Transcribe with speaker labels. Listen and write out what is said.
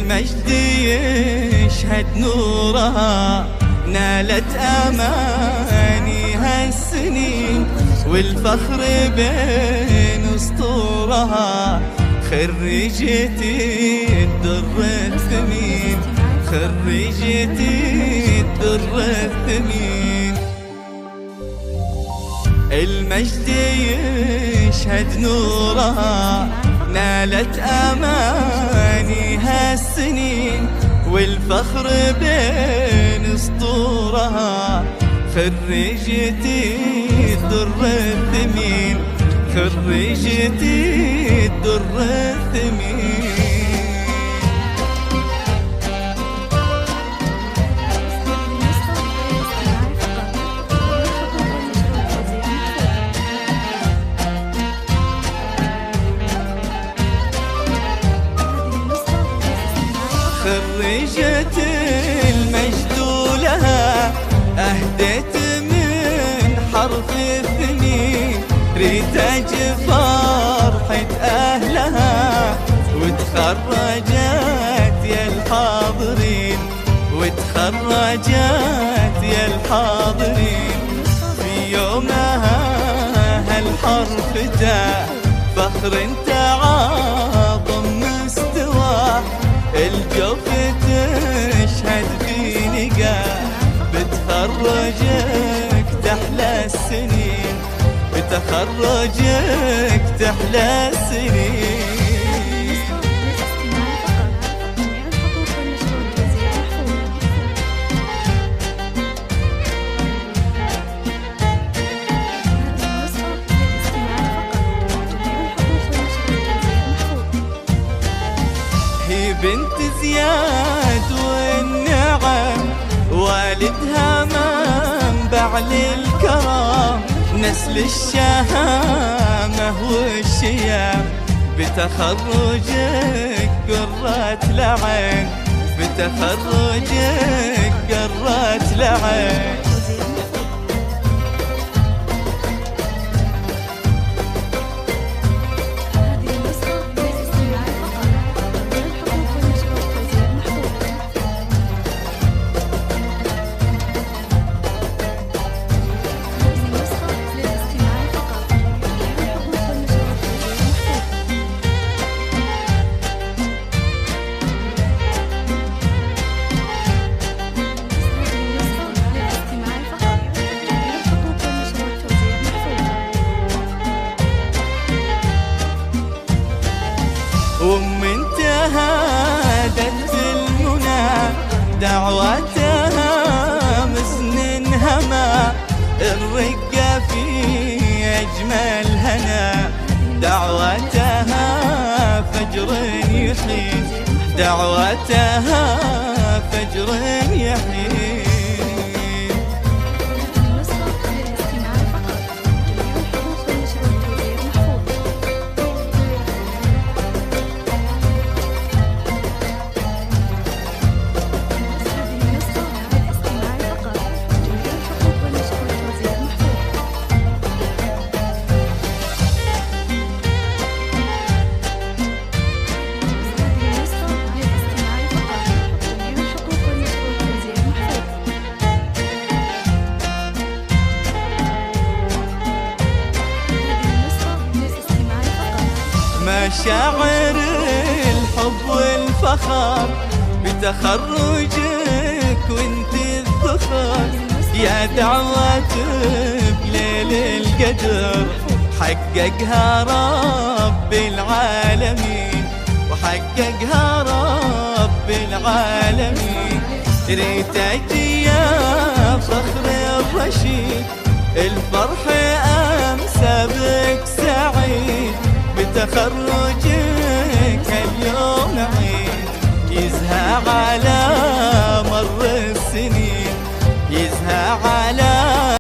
Speaker 1: المجد يشهد نورها، نالت أمانيها السنين، والفخر بين أسطورها، خريجة الدر الثمين، خريجة الدر الثمين. المجد يشهد نورها، نالت أمانيها السنين، والفخر بين أسطورها، خريجة الدر الثمين، خريجة الدر الثمين. خريجة المجد لها أهديت من حرف الثمين، ريتاج فرحة أهلها، وتخرجت يا الحاضرين، وتخرجت يا الحاضرين. في يومها هالحرف دا فخر تعاظم مستواه، الجوف تشهد في نقاه، بتخرجك تحلى السنين، بتخرجك تحلى السنين. هي بنت زياد والنعم، والدها منبع للكرم، نسل الشهامة والشيام، بتخرجك قرة العين، بتخرجك قرة العين. انتهادت المنى، دعوتها مزن هما، الرقة في أجمل هنا، دعوتها فجر يحيي، دعوتها فجر يحيي. مشاعر الحب والفخر، بتخرجك وانت الذخر، يا دعوة بليل القدر، حققها رب العالمين، وحققها رب العالمين. ريتك يا فخر الرشيد، الفرح أمسى بك سعيد، بتخرجك اليوم عيد، يزهى على